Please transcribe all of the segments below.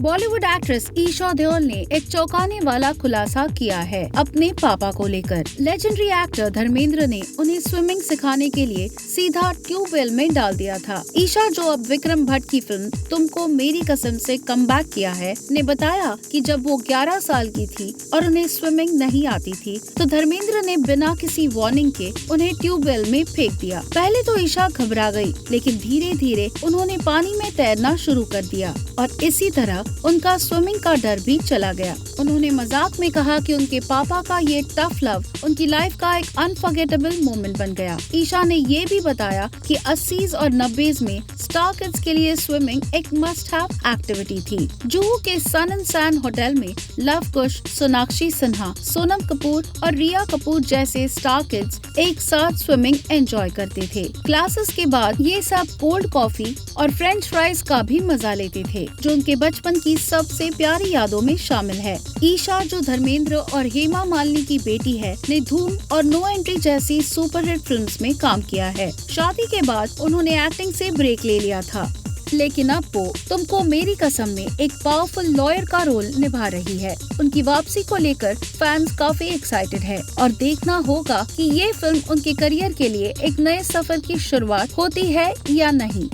Bollywood actress Esha Deol ने एक चौंकाने वाला खुलासा किया है अपने पापा को लेकर। लेजेंडरी एक्टर धर्मेंद्र ने उन्हें स्विमिंग सिखाने के लिए सीधा ट्यूबवेल में डाल दिया था। ईशा, जो अब विक्रम भट्ट की फिल्म तुमको मेरी कसम से कमबैक किया है, ने बताया कि जब वो 11 साल की थी और उन्हें स्विमिंग नहीं आती थी तो धर्मेंद्र ने बिना किसी वार्निंग के उन्हें ट्यूबवेल में फेंक दिया। पहले तो ईशा घबरा गई, लेकिन धीरे धीरे उन्होंने पानी में तैरना शुरू कर दिया और इसी तरह उनका स्विमिंग का डर भी चला गया। उन्होंने मजाक में कहा कि उनके पापा का ये टफ लव उनकी लाइफ का एक अनफॉरगेटेबल मोमेंट बन गया। ईशा ने ये भी बताया कि 80s और 90s में स्टार किड्स के लिए स्विमिंग एक मस्ट हैव एक्टिविटी थी। जुहू के सन एंड सैंड होटल में लव कुश, सोनाक्षी सिन्हा, सोनम कपूर और रिया कपूर जैसे स्टार किड्स एक साथ स्विमिंग एंजॉय करते थे। क्लासेस के बाद ये सब कोल्ड कॉफी और फ्रेंच फ्राइज का भी मजा लेते थे, जो उनके बचपन की सबसे प्यारी यादों में शामिल है। ईशा, जो धर्मेंद्र और हेमा मालिनी की बेटी है, ने धूम और नो एंट्री जैसी सुपरहिट फिल्म्स में काम किया है। शादी के बाद उन्होंने एक्टिंग से ब्रेक ले लिया था, लेकिन अब वो तुमको मेरी कसम में एक पावरफुल लॉयर का रोल निभा रही है। उनकी वापसी को लेकर फैंस काफी एक्साइटेड है और देखना होगा कि ये फिल्म उनके करियर के लिए एक नए सफर की शुरुआत होती है या नहीं।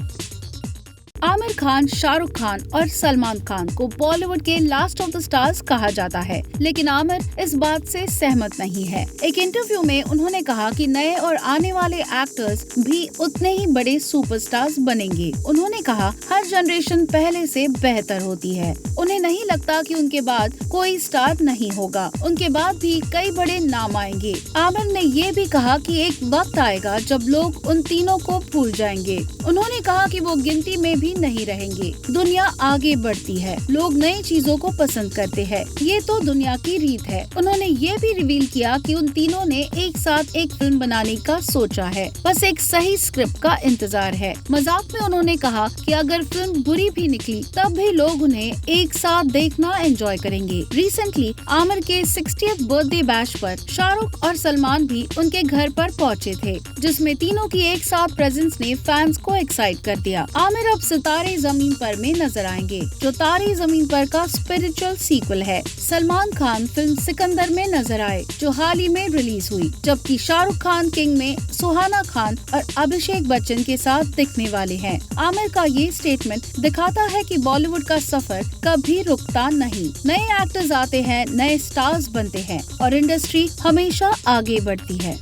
आमिर खान, शाहरुख खान और सलमान खान को बॉलीवुड के लास्ट ऑफ द स्टार्स कहा जाता है, लेकिन आमिर इस बात से सहमत नहीं है। एक इंटरव्यू में उन्होंने कहा कि नए और आने वाले एक्टर्स भी उतने ही बड़े सुपरस्टार्स बनेंगे। उन्होंने कहा, हर जनरेशन पहले से बेहतर होती है। उन्हें नहीं लगता कि उनके बाद कोई स्टार नहीं होगा, उनके बाद भी कई बड़े नाम आएंगे। आमिर ने ये भी कहा कि एक वक्त आएगा जब लोग उन तीनों को भूल जाएंगे। उन्होंने कहा कि वो गिनती में भी नहीं रहेंगे। दुनिया आगे बढ़ती है, लोग नई चीजों को पसंद करते हैं, ये तो दुनिया की रीत है। उन्होंने ये भी रिवील किया कि उन तीनों ने एक साथ एक फिल्म बनाने का सोचा है, बस एक सही स्क्रिप्ट का इंतजार है। मजाक में उन्होंने कहा कि अगर फिल्म बुरी भी निकली तब भी लोग उन्हें एक साथ देखना एंजॉय करेंगे। रिसेंटली आमिर के 60th बर्थडे बैश पर शाहरुख और सलमान भी उनके घर पर पहुँचे थे, जिसमें तीनों की एक साथ प्रेजेंस ने फैंस को एक्साइट कर दिया। आमिर अब तारे जमीन पर में नजर आएंगे, जो तारे जमीन पर का स्पिरिचुअल सीक्वल है। सलमान खान फिल्म सिकंदर में नजर आए, जो हाल ही में रिलीज हुई, जबकि शाहरुख खान किंग में सुहाना खान और अभिषेक बच्चन के साथ दिखने वाले हैं। आमिर का ये स्टेटमेंट दिखाता है कि बॉलीवुड का सफर कभी रुकता नहीं। नए एक्टर्स आते हैं, नए स्टार्स बनते हैं और इंडस्ट्री हमेशा आगे बढ़ती है।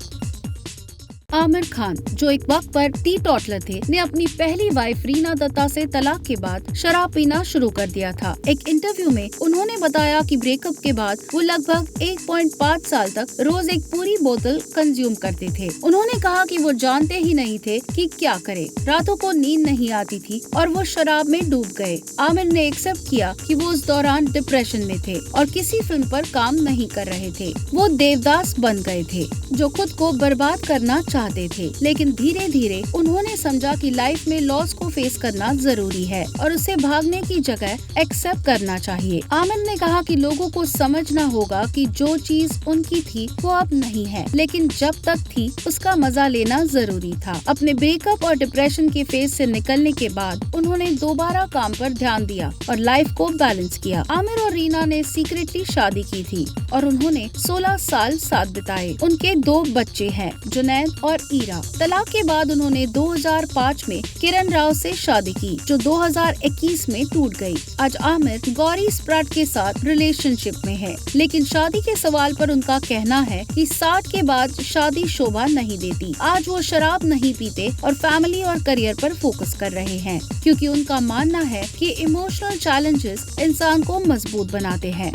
आमिर खान, जो एक वक्त पर टी टॉटलर थे, ने अपनी पहली वाइफ रीना दत्ता से तलाक के बाद शराब पीना शुरू कर दिया था। एक इंटरव्यू में उन्होंने बताया कि ब्रेकअप के बाद वो लगभग 1.5 साल तक रोज एक पूरी बोतल कंज्यूम करते थे। उन्होंने कहा कि वो जानते ही नहीं थे कि क्या करे, रातों को नींद नहीं आती थी और वो शराब में डूब गए। आमिर ने एक्सेप्ट किया कि वो उस दौरान डिप्रेशन में थे और किसी फिल्म पर काम नहीं कर रहे थे। वो देवदास बन गए थे, जो खुद को बर्बाद करना चाहते थे, लेकिन धीरे धीरे उन्होंने समझा कि लाइफ में लॉस को फेस करना जरूरी है और उसे भागने की जगह एक्सेप्ट करना चाहिए। आमिर ने कहा कि लोगों को समझना होगा कि जो चीज उनकी थी वो अब नहीं है, लेकिन जब तक थी उसका मजा लेना जरूरी था। अपने ब्रेकअप और डिप्रेशन के फेज से निकलने के बाद उन्होंने दोबारा काम पर ध्यान दिया और लाइफ को बैलेंस किया। आमिर और रीना ने सीक्रेटली शादी की थी और उन्होंने 16 साल साथ बिताए। उनके 2 बच्चे हैं, जुनैद और ईरा। तलाक के बाद उन्होंने 2005 में किरण राव से शादी की, जो 2021 में टूट गई। आज आमिर गौरी स्प्रट के साथ रिलेशनशिप में है, लेकिन शादी के सवाल पर उनका कहना है कि 60 के बाद शादी शोभा नहीं देती। आज वो शराब नहीं पीते और फैमिली और करियर पर फोकस कर रहे हैं, क्योंकि उनका मानना है कि इमोशनल चैलेंजेस इंसान को मजबूत बनाते हैं।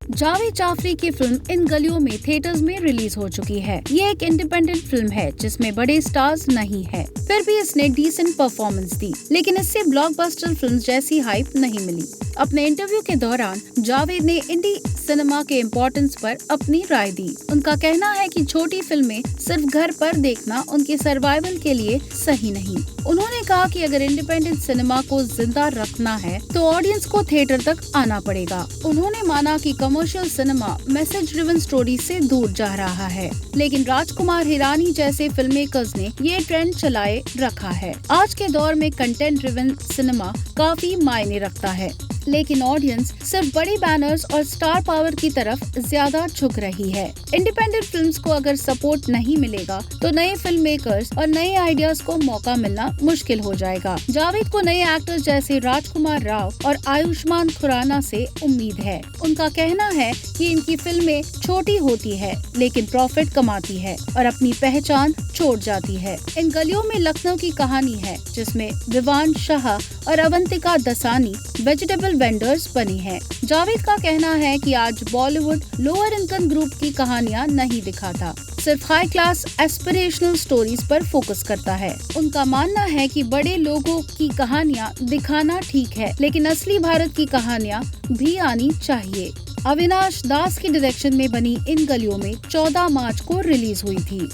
जावेद जाफरी की फिल्म इन गलियों में थिएटर्स में रिलीज हो चुकी है। ये एक इंडिपेंडेंट फिल्म है जिसमें बड़े स्टार्स नहीं है, फिर भी इसने डिसेंट परफॉर्मेंस दी, लेकिन इससे ब्लॉकबस्टर फिल्म जैसी हाइप नहीं मिली। अपने इंटरव्यू के दौरान जावेद ने इंडी सिनेमा के इम्पोर्टेंस पर अपनी राय दी। उनका कहना है कि छोटी फिल्में सिर्फ घर पर देखना उनके सर्वाइवल के लिए सही नहीं। उन्होंने कहा कि अगर इंडिपेंडेंट सिनेमा को जिंदा रखना है तो ऑडियंस को थिएटर तक आना पड़ेगा। उन्होंने माना कि commercial cinema message driven story से दूर जा रहा है, लेकिन राजकुमार हिरानी जैसे फिल्म मेकर्स ने ये ट्रेंड चलाए रखा है। आज के दौर में कंटेंट ड्रिवन सिनेमा काफी मायने रखता है, लेकिन ऑडियंस सिर्फ बड़ी बैनर्स और स्टार पावर की तरफ ज्यादा झुक रही है। इंडिपेंडेंट फिल्म्स को अगर सपोर्ट नहीं मिलेगा तो नए फिल्म मेकर्स और नए आइडियाज को मौका मिलना मुश्किल हो जाएगा। जावेद को नए एक्टर्स जैसे राजकुमार राव और आयुष्मान खुराना से उम्मीद है। उनका कहना है कि इनकी फिल्में छोटी होती है लेकिन प्रॉफिट कमाती है और अपनी पहचान छोड़ जाती है। इन गलियों में लखनऊ की कहानी है, जिसमें विवान शाह और अवंतिका दसानी वेजिटेबल वेंडर्स बनी हैं। जावेद का कहना है कि आज बॉलीवुड लोअर इनकम ग्रुप की कहानियां नहीं दिखाता, सिर्फ हाई क्लास एस्पिरेशनल स्टोरीज पर फोकस करता है। उनका मानना है कि बड़े लोगों की कहानियां दिखाना ठीक है, लेकिन असली भारत की कहानियां भी आनी चाहिए। अविनाश दास की डायरेक्शन में बनी इन गलियों में 14 मार्च को रिलीज हुई थी।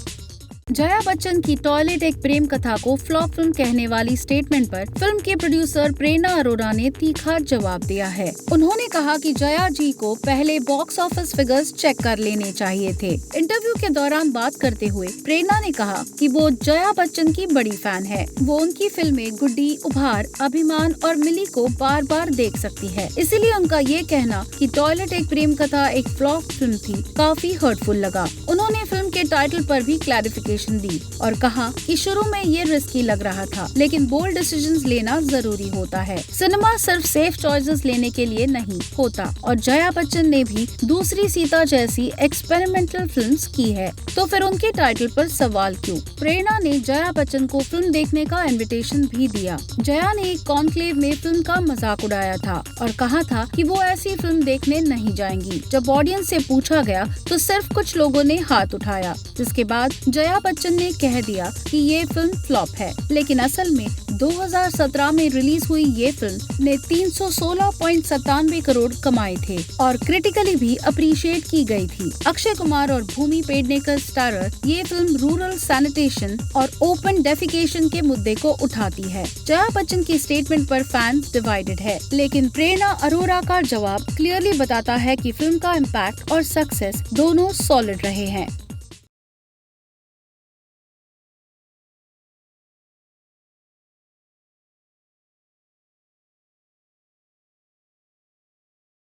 जया बच्चन की टॉयलेट एक प्रेम कथा को फ्लॉप फिल्म कहने वाली स्टेटमेंट पर फिल्म के प्रोड्यूसर प्रेरणा अरोरा ने तीखा जवाब दिया है। उन्होंने कहा कि जया जी को पहले बॉक्स ऑफिस फिगर्स चेक कर लेने चाहिए थे। इंटरव्यू के दौरान बात करते हुए प्रेरणा ने कहा कि वो जया बच्चन की बड़ी फैन है। वो उनकी फिल्में गुड्डी, उपहार, अभिमान और मिली को बार बार देख सकती है। इसीलिए उनका ये कहना कि टॉयलेट एक प्रेम कथा एक फ्लॉप फिल्म थी काफी हर्टफुल लगा। उन्होंने फिल्म के टाइटल पर भी क्लैरिफिकेशन दी और कहा कि शुरू में ये रिस्की लग रहा था, लेकिन बोल्ड डिसीजंस लेना जरूरी होता है। सिनेमा सिर्फ सेफ चॉइसेस लेने के लिए नहीं होता और जया बच्चन ने भी दूसरी सीता जैसी एक्सपेरिमेंटल फिल्म्स की है, तो फिर उनके टाइटल पर सवाल क्यों? प्रेरणा ने जया बच्चन को फिल्म देखने का इनविटेशन भी दिया। जया ने एक कॉन्क्लेव में फिल्म का मजाक उड़ाया था और कहा था कि वो ऐसी फिल्म देखने नहीं जाएंगी। जब ऑडियंस से पूछा गया तो सिर्फ कुछ लोगों ने हाथ उठाया, जिसके बाद जया बच्चन ने कह दिया कि ये फिल्म फ्लॉप है, लेकिन असल में 2017 में रिलीज हुई ये फिल्म ने 316.97 करोड़ कमाए थे और क्रिटिकली भी अप्रिशिएट की गई थी। अक्षय कुमार और भूमि पेडनेकर स्टारर ये फिल्म रूरल सैनिटेशन और ओपन डेफिकेशन के मुद्दे को उठाती है। जया बच्चन की स्टेटमेंट पर फैंस डिवाइडेड है, लेकिन प्रेरणा अरोरा का जवाब क्लियरली बताता है कि फिल्म का इम्पैक्ट और सक्सेस दोनों सॉलिड रहे हैं।